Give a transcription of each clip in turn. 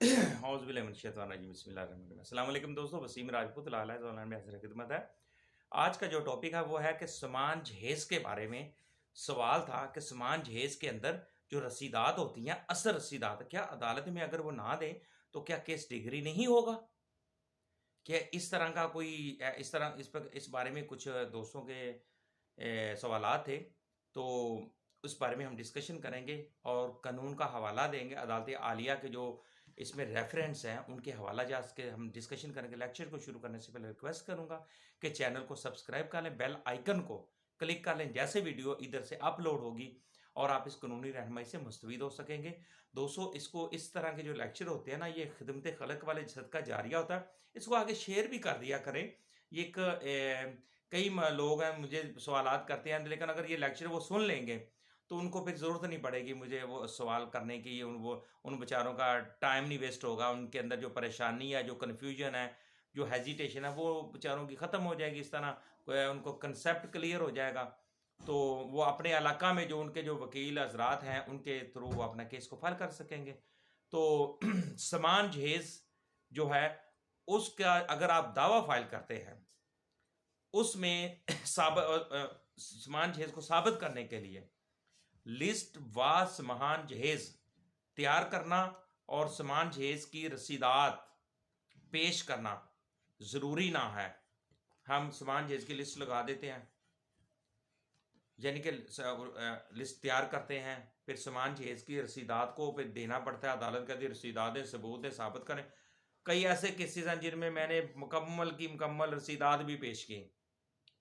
अस्सलाम वालेकुम दोस्तों, वसीम राजपूत लाला ऑनलाइन में हाजिर खिदमत है। आज का जो टॉपिक है वो है कि समान जहेज के बारे में। सवाल था कि समान जहेज के अंदर जो रसीदात होती हैं, असल रसीदात, क्या अदालत में अगर वो ना दें तो क्या केस डिग्री नहीं होगा? क्या इस तरह का कोई इस तरह इस बारे में कुछ दोस्तों के सवालात थे, तो उस बारे में हम डिस्कशन करेंगे और कानून का हवाला देंगे। अदालत आलिया के जो इसमें रेफरेंस हैं उनके हवाला जात के हम डिस्कशन करेंगे। लेक्चर को शुरू करने से पहले रिक्वेस्ट करूंगा कि चैनल को सब्सक्राइब कर लें, बेल आइकन को क्लिक कर लें, जैसे वीडियो इधर से अपलोड होगी और आप इस कानूनी रहनुमाई से मुस्तफीद हो सकेंगे। दोस्तों, इसको इस तरह के जो लेक्चर होते हैं ना, ये खिदमत खलक वाले सदका जारिया होता है, इसको आगे शेयर भी कर दिया करें। ये एक कई लोग हैं मुझे सवालात करते हैं, लेकिन अगर ये लेक्चर वो सुन लेंगे तो उनको फिर ज़रूरत नहीं पड़ेगी मुझे वो सवाल करने की। उन बेचारों का टाइम नहीं वेस्ट होगा, उनके अंदर जो परेशानी है, जो कन्फ्यूजन है, जो हेजिटेशन है, वो बेचारों की ख़त्म हो जाएगी। इस तरह उनको कंसेप्ट क्लियर हो जाएगा, तो वो अपने इलाका में जो उनके जो वकील हजरात हैं उनके थ्रू वो अपना केस को फाइल कर सकेंगे। तो समान जहेज जो है उसका अगर आप दावा फाइल करते हैं, उसमें समान जहेज को साबित करने के लिए लिस्ट व समान जहेज तैयार करना और समान जहेज की रसीदात पेश करना ज़रूरी ना है। हम समान जहेज की लिस्ट लगा देते हैं, यानी कि लिस्ट तैयार करते हैं, फिर समान जहेज की रसीदात को फिर देना पड़ता है। अदालत कहती है रसीदात दें, सबूत दें, साबित करें। कई ऐसे केसेस हैं जिनमें मैंने मुकम्मल रसीदात भी पेश की,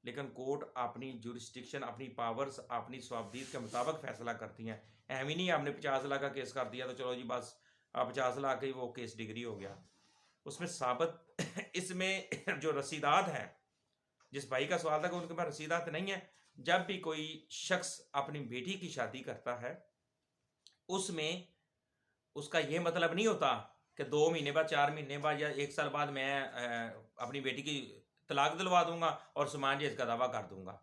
लेकिन कोर्ट अपनी जुरिस्डिक्शन, अपनी पावर्स, अपनी स्वाबदीद के मुताबिक फैसला करती हैं। अहम ही नहीं आपने 50 लाख का केस कर दिया तो चलो जी बस 50 लाख ही वो केस डिग्री हो गया। उसमें साबित इसमें जो रसीदात हैं, जिस भाई का सवाल था कि उनके पास रसीदात नहीं है, जब भी कोई शख्स अपनी बेटी की शादी करता है, उसमें उसका ये मतलब नहीं होता कि 2 महीने बाद, 4 महीने बाद या 1 साल बाद मैं अपनी बेटी की तलाक दिलवा दूंगा और समान जहेज का दावा कर दूंगा।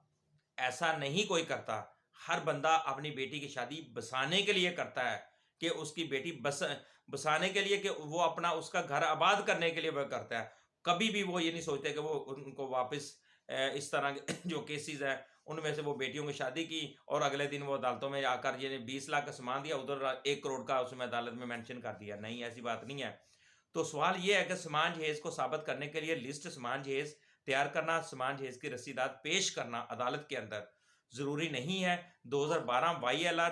ऐसा नहीं कोई करता। हर बंदा अपनी बेटी की शादी बसाने के लिए करता है, कि उसकी बेटी बसाने के लिए, कि वो अपना उसका घर आबाद करने के लिए वह करता है। कभी भी वो ये नहीं सोचते कि वो उनको वापस इस तरह के जो केसेस हैं उनमें से वो बेटियों की शादी की और अगले दिन वो अदालतों में आकर ये 20 लाख का सामान दिया, उधर 1 करोड़ का उसमें अदालत में मेंशन कर दिया। नहीं, ऐसी बात नहीं है। तो सवाल ये है कि समान जहेज को साबित करने के लिए लिस्ट समान जहेज तैयार करना, समान जहेज की रसीदात पेश करना अदालत के अंदर ज़रूरी नहीं है। 2012 YLR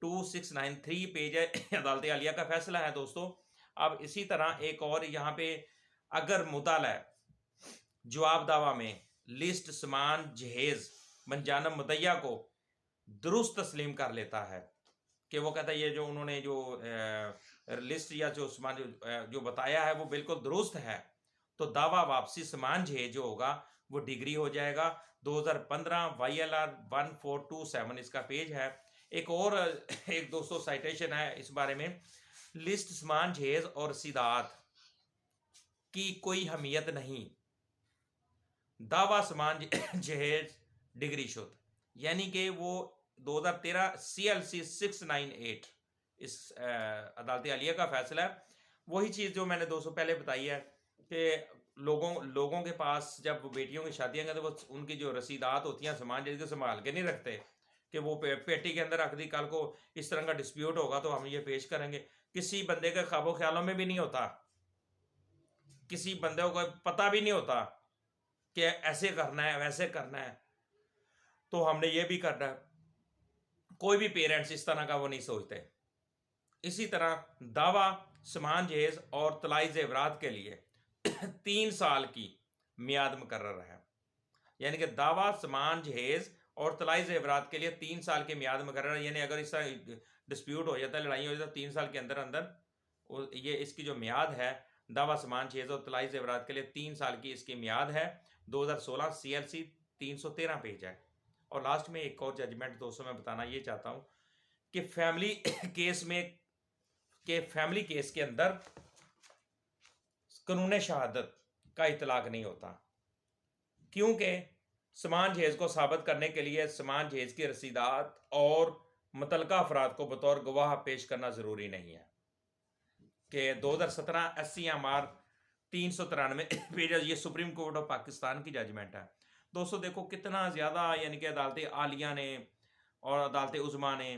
2693 पेज है, अदालत आलिया का फैसला है दोस्तों। अब इसी तरह एक और यहाँ पे, अगर मुताला जवाब दावा में लिस्ट समान जहेज मनजानब मुदैया को दुरुस्त तस्लीम कर लेता है, कि वो कहता है ये जो उन्होंने जो लिस्ट या जो समान जो बताया है वो बिल्कुल दुरुस्त है, तो दावा वापसी समान जहेज जो होगा वो डिग्री हो जाएगा। 2015 YLR 1427 इसका पेज है। एक और एक दोस्तों साइटेशन है इस बारे में, लिस्ट समान जहेज और रसीदात की कोई हमियत नहीं, दावा समान जहेज डिग्री शुद्ध, यानी कि वो 2013 CLC 698 इस अदालत आलिया का फैसला है। वही चीज़ जो मैंने दोस्तों पहले बताई है कि लोगों के पास जब बेटियों की शादियां करते वो उनकी जो रसीदात होती हैं समान जहेज को संभाल के नहीं रखते, कि वो पेटी के अंदर रख दी, कल को इस तरह का डिस्प्यूट होगा तो हम ये पेश करेंगे। किसी बंदे के ख्वाबों ख्यालों में भी नहीं होता, किसी बंदे को पता भी नहीं होता कि ऐसे करना है वैसे करना है, तो हमने ये भी करना है। कोई भी पेरेंट्स इस तरह का वो नहीं सोचते। इसी तरह दावा समान जहेज और तलाई जेवरात के लिए 3 साल की मियाद मुकर्रर है, यानी कि दावा समान जहेज और तलाई जेवरात के लिए 3 साल की मियाद मुकर्रर है। यानी अगर इसका डिस्प्यूट हो जाता है, लड़ाई हो जाती है, तो 3 साल के अंदर अंदर ये इसकी जो मियाद है, दावा समान जहेज और तलाई जेवरात के लिए 3 साल की इसकी मियाद है। 2016 CLC 313 पेज है। और लास्ट में एक और जजमेंट दोस्तों मैं बताना ये चाहता हूँ कि फैमिली केस के अंदर कानून शहादत का इतलाक नहीं होता, क्योंकि समान जहेज को साबित करने के लिए समान जहेज की रसीदात और मुतलका अफराद को बतौर गवाह पेश करना ज़रूरी नहीं है। कि 2017 SCMR 393 पेज, ये सुप्रीम कोर्ट ऑफ पाकिस्तान की जजमेंट है। दोस्तों देखो कितना ज़्यादा यानी कि अदालत आलिया ने और अदालत उज़्मा ने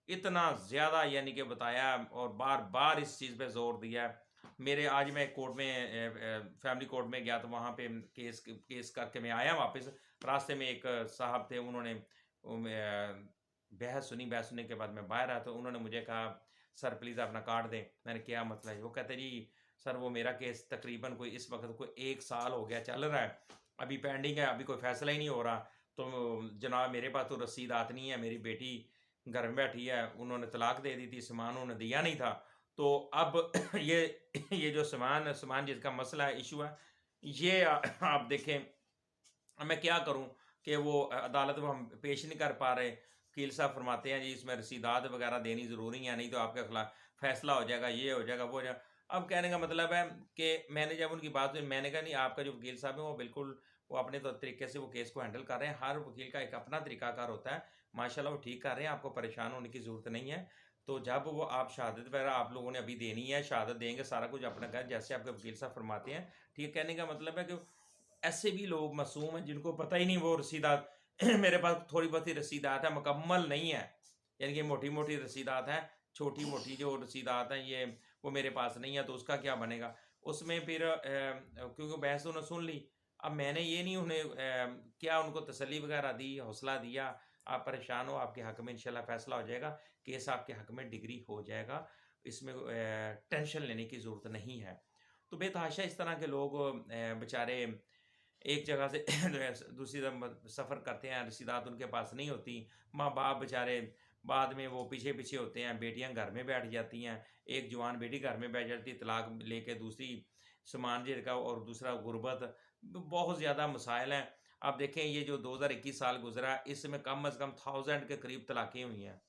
इतना ज़्यादा यानी कि बताया और बार बार इस चीज़ पे जोर दिया। मेरे आज मैं कोर्ट में फैमिली कोर्ट में गया तो वहाँ पे केस करके मैं आया वापस। रास्ते में एक साहब थे, उन्होंने बहस सुनने के बाद मैं बाहर आया तो उन्होंने मुझे कहा, सर प्लीज़ अपना कार्ड दें। मैंने क्या मतलब है? वो कहते जी सर वो मेरा केस तकरीबन कोई इस वक्त कोई 1 साल हो गया चल रहा है, अभी पेंडिंग है, अभी कोई फैसला ही नहीं हो रहा। तो जनाब मेरे पास तो रसीदात नहीं है, मेरी बेटी घर में बैठी है, उन्होंने तलाक दे दी थी, सामान उन्होंने दिया नहीं था। तो अब ये जो सामान जिसका मसला है, इशू है, ये आप देखें, अब मैं क्या करूं कि वो अदालत में हम पेश नहीं कर पा रहे। वकील साहब फरमाते हैं जी इसमें रसीदात वगैरह देनी ज़रूरी है, नहीं तो आपके खिलाफ फैसला हो जाएगा, ये हो जाएगा, वो हो जाएगा। अब कहने का मतलब है कि मैंने जब उनकी बात सुनी, मैंने कहा नहीं, आपका जो वकील साहब है वो बिल्कुल वो अपने तो तरीके से वो केस को हैंडल कर रहे हैं। हर वकील का एक अपना तरीकाकार होता है, माशाल्लाह वो ठीक कर रहे हैं, आपको परेशान होने की ज़रूरत नहीं है। तो जब वो आप शहादत वगैरह आप लोगों ने अभी देनी है, शहादत देंगे, सारा कुछ अपना कर जैसे आपके वकील साहब फरमाते हैं, ठीक है। कहने का मतलब है कि ऐसे भी लोग मासूम हैं जिनको पता ही नहीं वो रसीदात मेरे पास थोड़ी बहुत ही रसीदात है, मुकम्मल नहीं है, यानी कि मोटी मोटी रसीदात हैं, छोटी मोटी जो रसीदात हैं ये वो मेरे पास नहीं है, तो उसका क्या बनेगा? उसमें फिर क्योंकि बहस तो उन्होंने सुन ली। अब मैंने ये नहीं उन्हें क्या उनको तसल्ली वगैरह दी, हौसला दिया, आप परेशान हो, आपके हक में इंशाल्लाह फैसला हो जाएगा, केस आपके हक में डिग्री हो जाएगा, इसमें टेंशन लेने की ज़रूरत नहीं है। तो बेतहाशा इस तरह के लोग बेचारे एक जगह से दूसरी तरफ सफ़र करते हैं, रसीदात उनके पास नहीं होती, माँ बाप बेचारे बाद में वो पीछे पीछे होते हैं, बेटियां घर में बैठ जाती हैं, एक जवान बेटी घर में बैठ जाती है तलाक लेके, दूसरी समान का और दूसरा गुर्बत, बहुत ज़्यादा मसाइल हैं। आप देखें ये जो 2021 साल गुजरा है, इसमें कम अज़ कम 1000 के करीब तलाक़ें हुई हैं,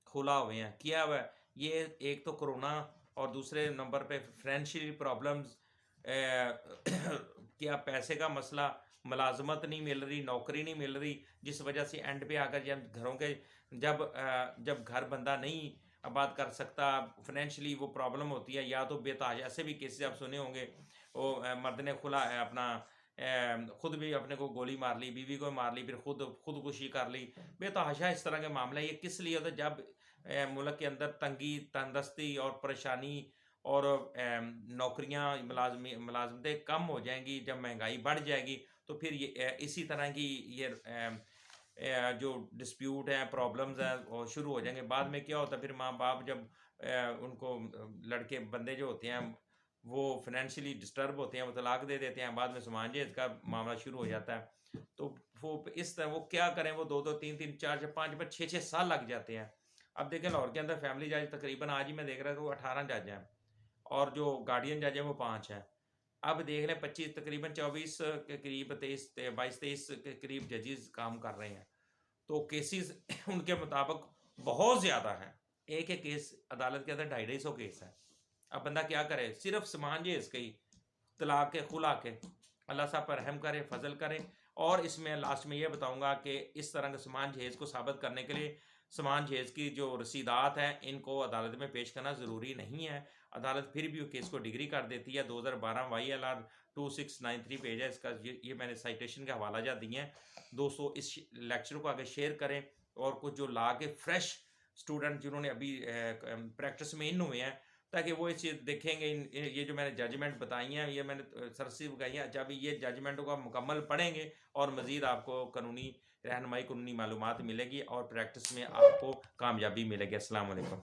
खुला हुए हैं, किया हुआ है। ये एक तो कोरोना और दूसरे नंबर पे फाइनेंशियल प्रॉब्लम्स, क्या पैसे का मसला, मुलाजमत नहीं मिल रही, नौकरी नहीं मिल रही, जिस वजह से एंड पे आकर जब घरों के जब घर बंदा नहीं आबाद कर सकता, फाइनेंशियली वो प्रॉब्लम होती है। या तो बेताज ऐसे भी केसेस आप सुने होंगे, वो मर्द ने खुला अपना खुद भी अपने को गोली मार ली, बीवी को मार ली, फिर खुदकुशी कर ली। बेतहाशा इस तरह के मामले ये किस लिए होता है? जब मुल्क के अंदर तंगी तंदस्ती और परेशानी और नौकरियां मुलाजमतें कम हो जाएंगी, जब महंगाई बढ़ जाएगी, तो फिर ये इसी तरह की ये जो डिस्प्यूट है, प्रॉब्लम्स हैं, वो शुरू हो जाएंगे। बाद में क्या होता है, फिर माँ बाप जब उनको लड़के बंदे जो होते हैं वो फाइनेंशियली डिस्टर्ब होते हैं, वो तलाक दे देते हैं, बाद में समांजेज का मामला शुरू हो जाता है। तो वो इस तरह वो क्या करें, वो 2-2 3-3 4-4 5-5 6-6 साल लग जाते हैं। अब देखें लाहौर के अंदर फैमिली जज तकरीबन आज ही मैं देख रहा था वो 18 जज हैं, और जो गार्डियन जज है वो 5 हैं। अब देख लें 25 तकरीबन 24 के करीब 22-23 के करीब जजेस काम कर रहे हैं। तो केसेस उनके मुताबिक बहुत ज़्यादा हैं। एक केस अदालत के अंदर 250 केस है। अब बंदा क्या करे, सिर्फ समांजे इसके ही तलाक के खुला के। अल्लाह साहब पर रहम करे, फजल करे। और इसमें लास्ट में ये बताऊंगा कि इस तरह के समान जहेज़ को साबित करने के लिए समान जहेज़ की जो रसीदात हैं इनको अदालत में पेश करना ज़रूरी नहीं है। अदालत फिर भी केस को डिग्री कर देती है। 2012 YLR 2693 पेज है इसका, ये मैंने साइटेशन के हवाला जा दिए हैं। दोस्तों इस लेक्चर को आगे शेयर करें, और कुछ जो ला के फ्रेश स्टूडेंट जिन्होंने अभी प्रैक्टिस में इन हुए हैं, ताकि वो इस चीज़ देखेंगे, ये जो मैंने जजमेंट बताई हैं, ये मैंने सरसी बताई हैं, जब ये जजमेंटों को मुकम्मल पढ़ेंगे और मज़ीद आपको कानूनी रहनुमाई, कानूनी मालूमात मिलेगी और प्रैक्टिस में आपको कामयाबी मिलेगी। अस्सलाम वालेकुम।